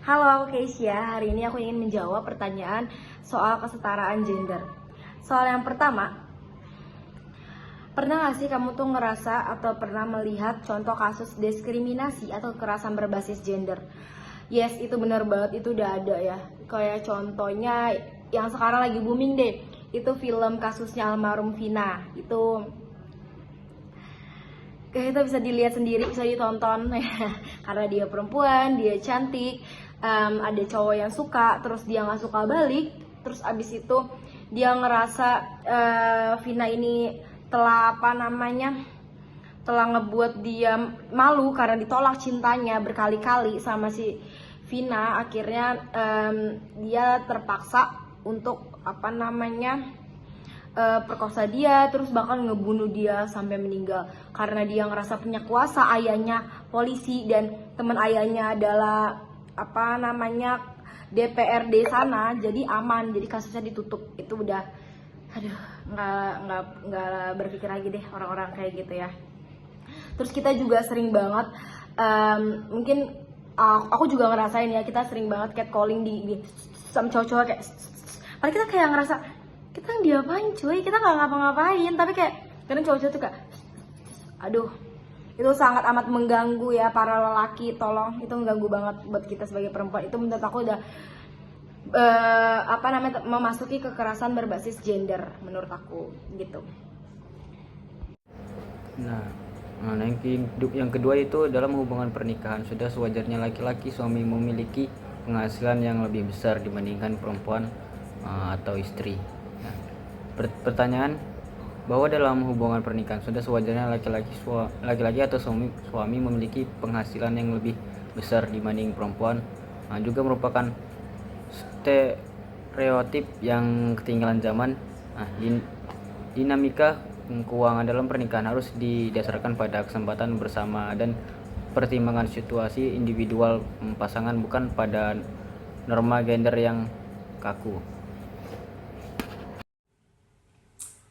Halo, aku Keisha. Hari ini aku ingin menjawab pertanyaan soal kesetaraan gender. Soal yang pertama, pernah gak sih kamu tuh ngerasa atau pernah melihat contoh kasus diskriminasi atau kekerasan berbasis gender? Yes, itu benar banget, itu udah ada ya. Kayak contohnya yang sekarang lagi booming deh, itu film kasusnya almarhum Vina. Itu kita bisa dilihat sendiri, bisa ditonton karena dia perempuan, dia cantik, ada cowok yang suka, terus dia nggak suka balik, terus abis itu dia ngerasa Vina ini telah ngebuat dia malu karena ditolak cintanya berkali-kali sama si Vina. Akhirnya dia terpaksa untuk perkosa dia, terus bahkan ngebunuh dia sampai meninggal karena dia ngerasa punya kuasa. Ayahnya polisi dan teman ayahnya adalah DPRD sana, jadi aman, jadi kasusnya ditutup. Itu udah nggak berpikir lagi deh orang-orang kayak gitu ya. Terus kita juga sering banget mungkin aku juga ngerasain ya, kita sering banget catcalling di sama cowok-cowok kayak padahal kita kayak ngerasa kita yang diapain cuy, kita nggak ngapa-ngapain, tapi kayak kadang cowok-cowok tuh kayak aduh, itu sangat amat mengganggu ya para lelaki. Tolong, itu mengganggu banget buat kita sebagai perempuan. Itu menurut aku udah memasuki kekerasan berbasis gender menurut aku gitu. Nah, yang kedua itu dalam hubungan pernikahan sudah sewajarnya laki-laki suami memiliki penghasilan yang lebih besar dibandingkan perempuan atau istri. Nah, pertanyaan bahwa dalam hubungan pernikahan sudah sewajarnya laki-laki atau suami memiliki penghasilan yang lebih besar dibanding perempuan juga merupakan stereotip yang ketinggalan zaman. Dinamika keuangan dalam pernikahan harus didasarkan pada kesempatan bersama dan pertimbangan situasi individual pasangan, bukan pada norma gender yang kaku.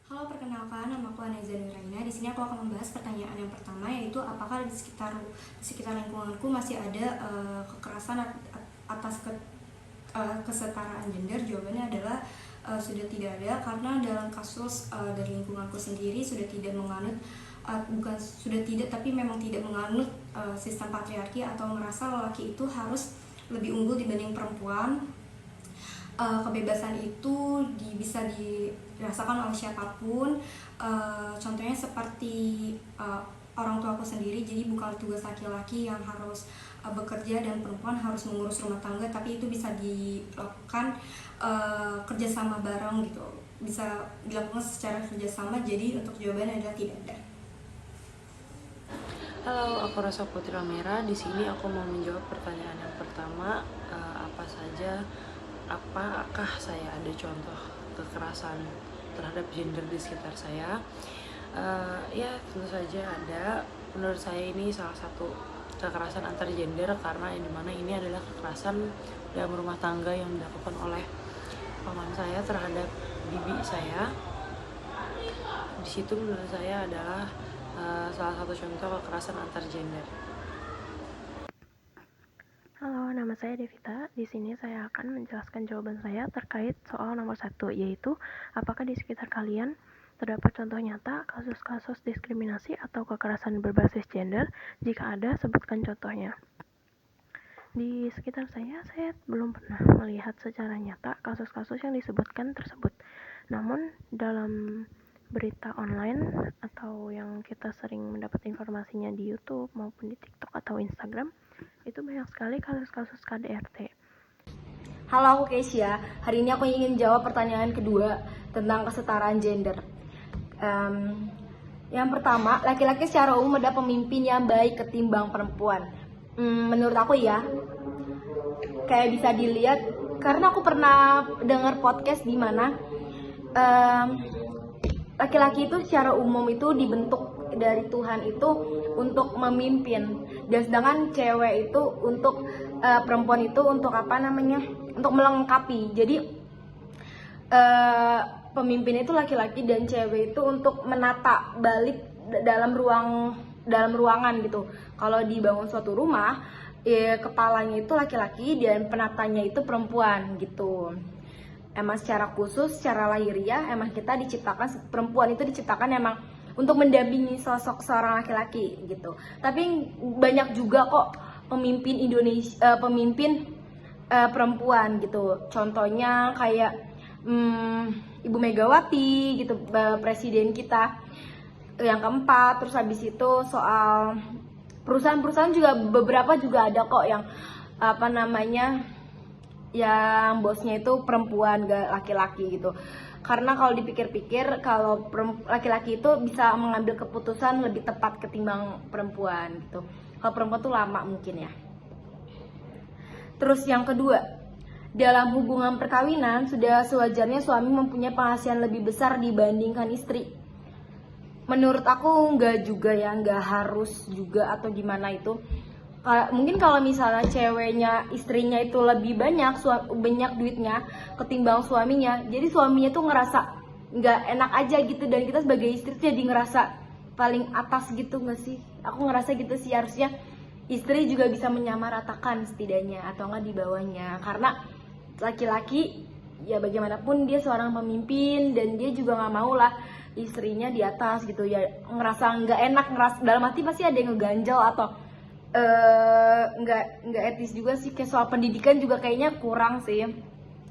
Halo, perkenalkan, nama aku Aneza Nuraina. Di sini aku akan membahas pertanyaan yang pertama, yaitu apakah di sekitar lingkunganku masih ada kekerasan atas kesetaraan gender. Jawabannya adalah sudah tidak ada, karena dalam kasus dari lingkunganku sendiri sudah tidak menganut tapi memang tidak menganut sistem patriarki atau merasa lelaki itu harus lebih unggul dibanding perempuan. Kebebasan itu bisa dirasakan oleh siapapun. Contohnya seperti orang tua aku sendiri, jadi bukan tugas laki-laki yang harus bekerja dan perempuan harus mengurus rumah tangga, tapi itu bisa dilakukan kerjasama bareng gitu, bisa dilakukan secara kerjasama. Jadi untuk jawabannya adalah tidak ada. Halo, aku Rasa Putri Ramera. Di sini aku mau menjawab pertanyaan yang pertama, apakah saya ada contoh kekerasan terhadap gender di sekitar saya? Ya, tentu saja ada. Menurut saya ini salah satu kekerasan antar gender, karena yang dimana ini adalah kekerasan dalam rumah tangga yang dilakukan oleh paman saya terhadap bibi saya. Di situ menurut saya adalah salah satu contoh kekerasan antar gender. Halo, nama saya Devita. Di sini saya akan menjelaskan jawaban saya terkait soal nomor 1, yaitu apakah di sekitar kalian terdapat contoh nyata kasus-kasus diskriminasi atau kekerasan berbasis gender. Jika ada, sebutkan contohnya. Di sekitar saya belum pernah melihat secara nyata kasus-kasus yang disebutkan tersebut. Namun dalam berita online atau yang kita sering mendapat informasinya di YouTube maupun di TikTok atau Instagram, itu banyak sekali kasus-kasus KDRT. Halo, aku Keisha. Hari ini aku ingin jawab pertanyaan kedua tentang kesetaraan gender. Yang pertama, laki-laki secara umum ada pemimpin yang baik ketimbang perempuan. Menurut aku ya, kayak bisa dilihat karena aku pernah dengar podcast di mana laki-laki itu secara umum itu dibentuk dari Tuhan itu untuk memimpin, dan sedangkan cewek itu untuk perempuan itu untuk untuk melengkapi. Jadi pemimpin itu laki-laki dan cewek itu untuk menata balik dalam ruang dalam ruangan gitu. Kalau dibangun suatu rumah, kepalanya itu laki-laki dan penatanya itu perempuan gitu. Emang secara khusus, secara lahiriah emang kita diciptakan, perempuan itu diciptakan emang untuk mendampingi sosok seorang laki-laki gitu. Tapi banyak juga kok pemimpin Indonesia, perempuan gitu. Contohnya kayak Ibu Megawati gitu, presiden kita yang keempat. Terus habis itu soal perusahaan-perusahaan juga beberapa juga ada kok yang yang bosnya itu perempuan gak laki-laki gitu. Karena kalau dipikir-pikir, kalau laki-laki itu bisa mengambil keputusan lebih tepat ketimbang perempuan gitu. Kalau perempuan tuh lama mungkin ya. Terus yang kedua, dalam hubungan perkawinan sudah sewajarnya suami mempunyai penghasilan lebih besar dibandingkan istri. Menurut aku nggak juga ya, nggak harus juga atau gimana itu. Mungkin kalau misalnya ceweknya, istrinya itu lebih banyak duitnya ketimbang suaminya, jadi suaminya tuh ngerasa nggak enak aja gitu, dan kita sebagai istri tuh jadi ngerasa paling atas gitu nggak sih? Aku ngerasa gitu sih, harusnya istri juga bisa menyamaratakan setidaknya, atau nggak di bawahnya, karena laki-laki ya bagaimanapun dia seorang pemimpin dan dia juga nggak mau lah istrinya di atas gitu ya, ngerasa nggak enak, ngerasa dalam hati pasti ada yang ngeganjel atau nggak etis juga sih. Kayak soal pendidikan juga kayaknya kurang sih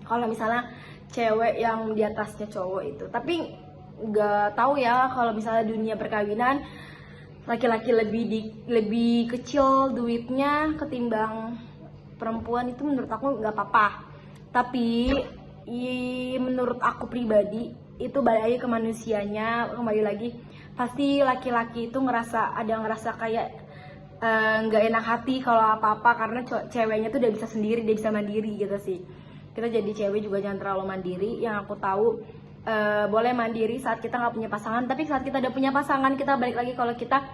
kalau misalnya cewek yang di atasnya cowok itu. Tapi nggak tahu ya kalau misalnya dunia perkawinan laki-laki lebih kecil duitnya ketimbang perempuan, itu menurut aku nggak apa-apa. Tapi menurut aku pribadi itu balik lagi ke manusianya, kembali lagi pasti laki-laki itu ngerasa kayak nggak enak hati kalau apa-apa, karena ceweknya tuh udah bisa sendiri, dia bisa mandiri gitu sih. Kita jadi cewek juga jangan terlalu mandiri. Yang aku tahu boleh mandiri saat kita nggak punya pasangan, tapi saat kita udah punya pasangan kita balik lagi kalau kita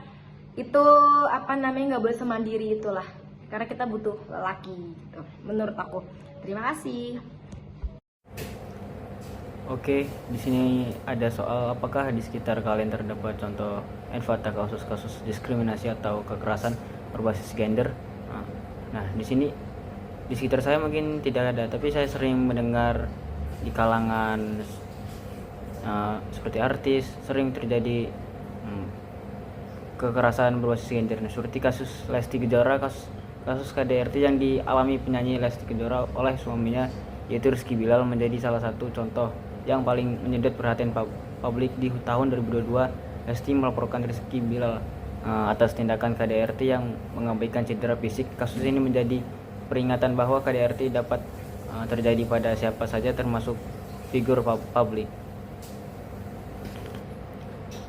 itu nggak boleh semandiri itulah, karena kita butuh laki gitu, menurut aku. Terima kasih. Oke, di sini ada soal apakah di sekitar kalian terdapat contoh fakta kasus-kasus diskriminasi atau kekerasan berbasis gender. Nah, di sini di sekitar saya mungkin tidak ada, tapi saya sering mendengar di kalangan seperti artis sering terjadi kekerasan berbasis gender. Nah, seperti kasus Lesti Kejora, kasus KDRT yang dialami penyanyi Lesti Kejora oleh suaminya yaitu Rizky Bilal menjadi salah satu contoh yang paling menyedot perhatian publik di tahun 2022. Lesti melaporkan Rizky Bilal atas tindakan KDRT yang mengabaikan cedera fisik. Kasus ini menjadi peringatan bahwa KDRT dapat terjadi pada siapa saja termasuk figur publik.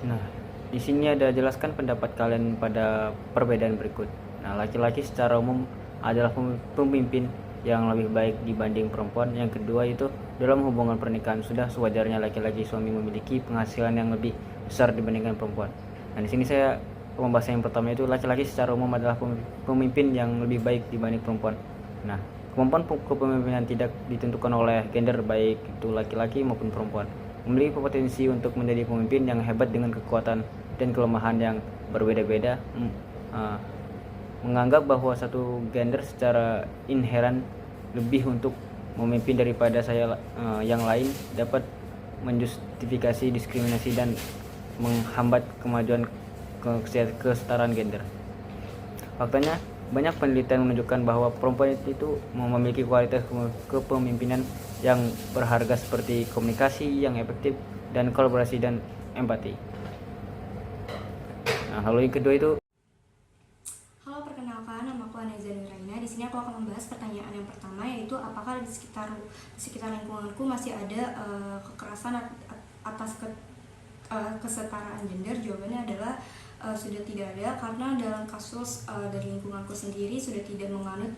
Nah, di sini ada jelaskan pendapat kalian pada perbedaan berikut. Nah, laki-laki secara umum adalah pemimpin yang lebih baik dibanding perempuan. Yang kedua itu dalam hubungan pernikahan sudah sewajarnya laki-laki suami memiliki penghasilan yang lebih besar dibandingkan perempuan. Nah, di sini saya pembahasan yang pertama itu laki-laki secara umum adalah pemimpin yang lebih baik dibanding perempuan. Nah, kemampuan kepemimpinan tidak ditentukan oleh gender, baik itu laki-laki maupun perempuan. Memiliki potensi untuk menjadi pemimpin yang hebat dengan kekuatan dan kelemahan yang berbeda-beda. Menganggap bahwa satu gender secara inheran lebih untuk memimpin daripada yang lain dapat menjustifikasi diskriminasi dan menghambat kemajuan kesetaraan gender. Faktanya, banyak penelitian menunjukkan bahwa perempuan itu memiliki kualitas kepemimpinan yang berharga seperti komunikasi yang efektif dan kolaborasi dan empati. Nah, lalu yang kedua itu, Halo, perkenalkan, nama aku Aneza Nuraina. Di sini aku akan membahas pertanyaan yang pertama, yaitu apakah di sekitar lingkunganku masih ada kekerasan atas kesetaraan gender. Jawabannya adalah sudah tidak ada, karena dalam kasus dari lingkunganku sendiri sudah tidak menganut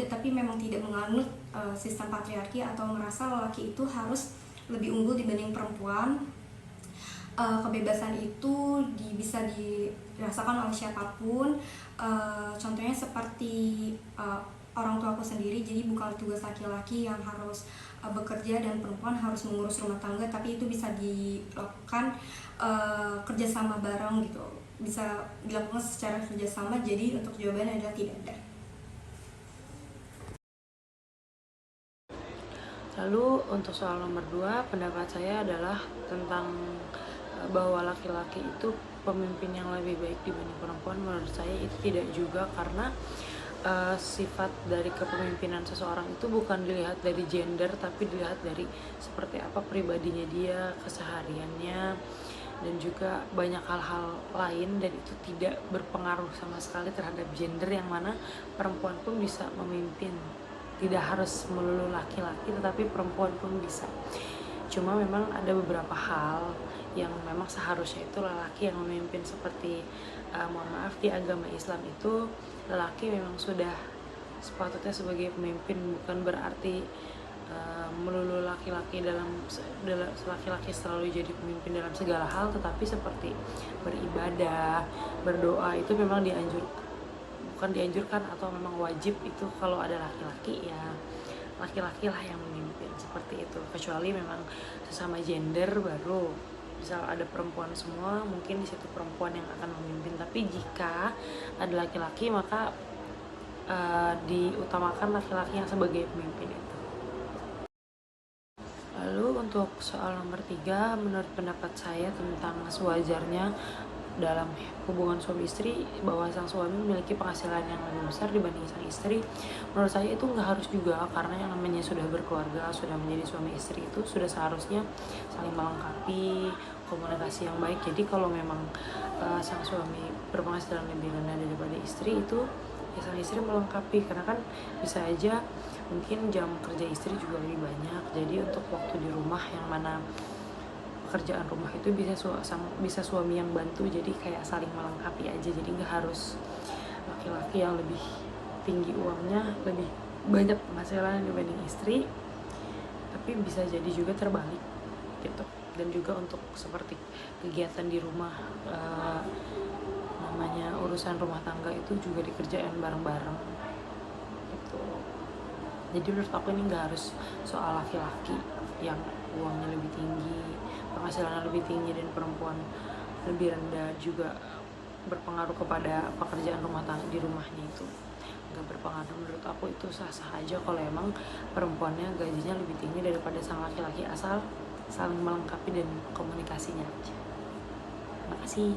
tapi memang tidak menganut sistem patriarki atau merasa lelaki itu harus lebih unggul dibanding perempuan. Kebebasan itu bisa dirasakan oleh siapapun. Contohnya seperti orang tua aku sendiri, jadi bukan tugas laki-laki yang harus bekerja dan perempuan harus mengurus rumah tangga, tapi itu bisa dilakukan kerjasama bareng gitu. bisa dilakukan secara kerjasama. Jadi untuk jawabannya adalah tidak ada. Lalu untuk soal nomor 2, pendapat saya adalah tentang bahwa laki-laki itu pemimpin yang lebih baik dibanding perempuan. Menurut saya itu tidak juga, karena sifat dari kepemimpinan seseorang itu bukan dilihat dari gender, tapi dilihat dari seperti apa pribadinya dia, kesehariannya, dan juga banyak hal-hal lain, dan itu tidak berpengaruh sama sekali terhadap gender, yang mana perempuan pun bisa memimpin. Tidak harus melulu laki-laki, tetapi perempuan pun bisa. Cuma memang ada beberapa hal yang memang seharusnya itu lelaki yang memimpin, seperti mohon maaf, di agama Islam itu lelaki memang sudah sepatutnya sebagai pemimpin, bukan berarti melulu laki-laki laki-laki selalu jadi pemimpin dalam segala hal, tetapi seperti beribadah, berdoa itu memang bukan dianjurkan atau memang wajib, itu kalau ada laki-laki ya laki-laki lah yang memimpin, seperti itu. Kecuali memang sesama gender, baru misal ada perempuan semua, mungkin di situ perempuan yang akan memimpin. Tapi jika ada laki-laki, maka diutamakan laki-laki yang sebagai pemimpin itu. Lalu untuk soal nomor 3, menurut pendapat saya tentang sewajarnya dalam hubungan suami istri bahwa sang suami memiliki penghasilan yang lebih besar dibanding sang istri, menurut saya itu nggak harus juga, karena yang namanya sudah berkeluarga, sudah menjadi suami istri, itu sudah seharusnya saling melengkapi, komunikasi yang baik. Jadi kalau memang sang suami berpenghasilan lebih rendah daripada istri, itu ya sang istri melengkapi, karena kan bisa aja mungkin jam kerja istri juga lebih banyak, jadi untuk waktu di rumah yang mana pekerjaan rumah itu bisa suami yang bantu, jadi kayak saling melengkapi aja. Jadi nggak harus laki-laki yang lebih tinggi uangnya, lebih banyak penghasilan dibanding istri, tapi bisa jadi juga terbalik gitu. Dan juga untuk seperti kegiatan di rumah, namanya urusan rumah tangga itu juga dikerjain bareng-bareng gitu. Jadi menurut aku ini nggak harus soal laki-laki yang uangnya lebih tinggi, penghasilannya lebih tinggi, dan perempuan lebih rendah juga berpengaruh kepada pekerjaan rumah tangga di rumahnya. Itu nggak berpengaruh. Menurut aku itu sah-sah aja kalau emang perempuannya gajinya lebih tinggi daripada sang laki-laki, asal saling melengkapi dan komunikasinya aja. Terima kasih.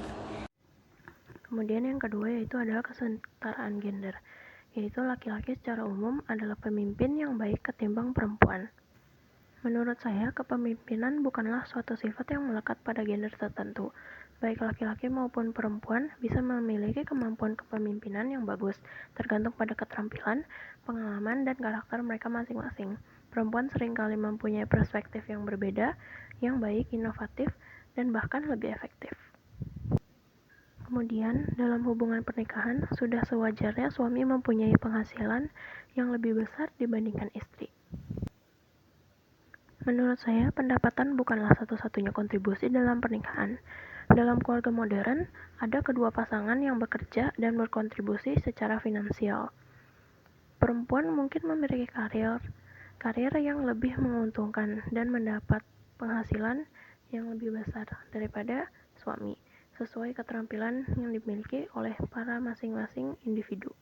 Kemudian yang kedua yaitu adalah kesetaraan gender, yaitu laki-laki secara umum adalah pemimpin yang baik ketimbang perempuan. Menurut saya, kepemimpinan bukanlah suatu sifat yang melekat pada gender tertentu. Baik laki-laki maupun perempuan bisa memiliki kemampuan kepemimpinan yang bagus, tergantung pada keterampilan, pengalaman, dan karakter mereka masing-masing. Perempuan seringkali mempunyai perspektif yang berbeda, yang baik, inovatif, dan bahkan lebih efektif. Kemudian, dalam hubungan pernikahan, sudah sewajarnya suami mempunyai penghasilan yang lebih besar dibandingkan istri. Menurut saya, pendapatan bukanlah satu-satunya kontribusi dalam pernikahan. Dalam keluarga modern, ada kedua pasangan yang bekerja dan berkontribusi secara finansial. Perempuan mungkin memiliki karir yang lebih menguntungkan dan mendapat penghasilan yang lebih besar daripada suami, sesuai keterampilan yang dimiliki oleh para masing-masing individu.